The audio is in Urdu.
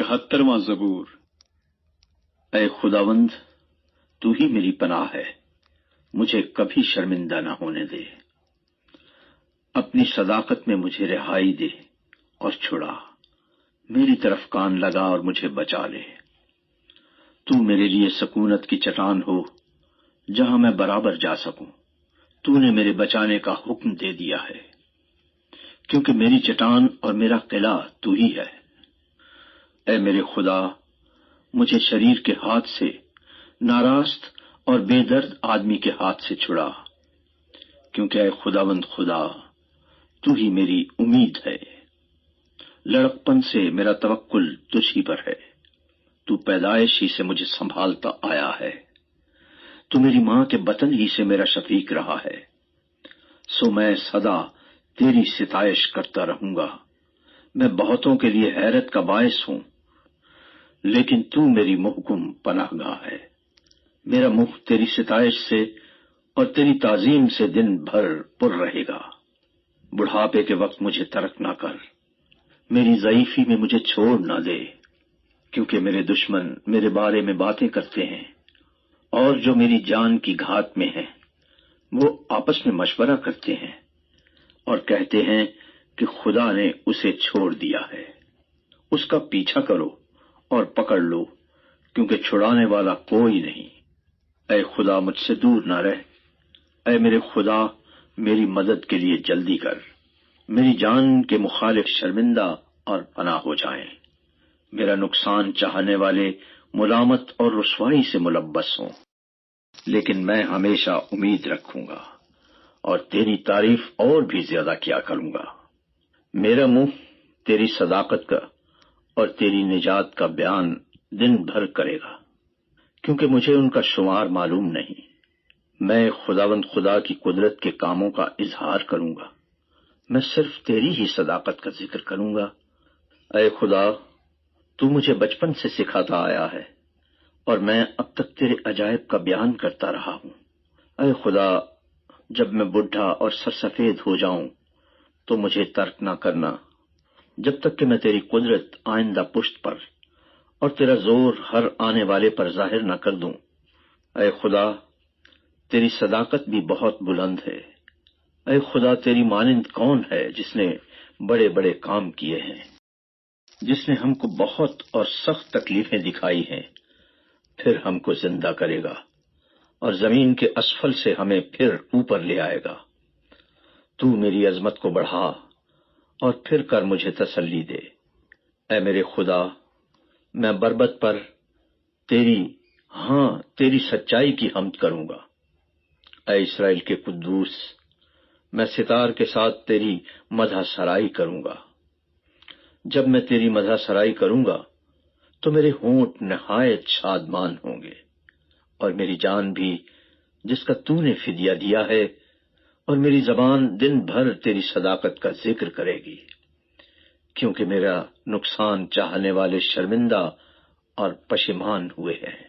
73واں زبور۔ اے خداوند، تو ہی میری پناہ ہے، مجھے کبھی شرمندہ نہ ہونے دے۔ اپنی صداقت میں مجھے رہائی دے اور چھڑا، میری طرف کان لگا اور مجھے بچا لے۔ تو میرے لیے سکونت کی چٹان ہو جہاں میں برابر جا سکوں۔ تو نے میرے بچانے کا حکم دے دیا ہے، کیونکہ میری چٹان اور میرا قلعہ تو ہی ہے۔ اے میرے خدا، مجھے شریر کے ہاتھ سے، ناراست اور بے درد آدمی کے ہاتھ سے چھڑا، کیونکہ اے خداوند خدا، تو ہی میری امید ہے۔ لڑکپن سے میرا توکل تجھ ہی پر ہے۔ تو پیدائش ہی سے مجھے سنبھالتا آیا ہے۔ تو میری ماں کے بطن ہی سے میرا شفیق رہا ہے۔ سو میں سدا تیری ستائش کرتا رہوں گا۔ میں بہتوں کے لیے حیرت کا باعث ہوں، لیکن تو میری محکم پناہ گاہ ہے۔ میرا منہ تیری ستائش سے اور تیری تعظیم سے دن بھر پر رہے گا۔ بڑھاپے کے وقت مجھے ترک نہ کر، میری ضعیفی میں مجھے چھوڑ نہ دے، کیونکہ میرے دشمن میرے بارے میں باتیں کرتے ہیں، اور جو میری جان کی گھات میں ہیں وہ آپس میں مشورہ کرتے ہیں اور کہتے ہیں کہ خدا نے اسے چھوڑ دیا ہے۔ اس کا پیچھا کرو اور پکڑ لو، کیونکہ چھڑانے والا کوئی نہیں۔ اے خدا، مجھ سے دور نہ رہ۔ اے میرے خدا، میری مدد کے لیے جلدی کر۔ میری جان کے مخالف شرمندہ اور پناہ ہو جائیں۔ میرا نقصان چاہنے والے ملامت اور رسوائی سے ملبس ہوں، لیکن میں ہمیشہ امید رکھوں گا اور تیری تعریف اور بھی زیادہ کیا کروں گا۔ میرا منہ تیری صداقت کا اور تیری نجات کا بیان دن بھر کرے گا، کیونکہ مجھے ان کا شمار معلوم نہیں۔ میں خداوند خدا کی قدرت کے کاموں کا اظہار کروں گا، میں صرف تیری ہی صداقت کا ذکر کروں گا۔ اے خدا، تو مجھے بچپن سے سکھاتا آیا ہے اور میں اب تک تیرے عجائب کا بیان کرتا رہا ہوں۔ اے خدا، جب میں بڈھا اور سرسفید ہو جاؤں تو مجھے ترک نہ کرنا، جب تک کہ میں تیری قدرت آئندہ پشت پر اور تیرا زور ہر آنے والے پر ظاہر نہ کر دوں۔ اے خدا، تیری صداقت بھی بہت بلند ہے۔ اے خدا، تیری مانند کون ہے جس نے بڑے بڑے کام کیے ہیں، جس نے ہم کو بہت اور سخت تکلیفیں دکھائی ہیں، پھر ہم کو زندہ کرے گا اور زمین کے اسفل سے ہمیں پھر اوپر لے آئے گا۔ تو میری عظمت کو بڑھا اور پھر کر مجھے تسلی دے۔ اے میرے خدا، میں بربط پر تیری سچائی کی حمد کروں گا۔ اے اسرائیل کے قدوس، میں ستار کے ساتھ تیری مدح سرائی کروں گا۔ جب میں تیری مدح سرائی کروں گا تو میرے ہونٹ نہایت شادمان ہوں گے، اور میری جان بھی جس کا تو نے فدیہ دیا ہے، اور میری زبان دن بھر تیری صداقت کا ذکر کرے گی، کیونکہ میرا نقصان چاہنے والے شرمندہ اور پشیمان ہوئے ہیں۔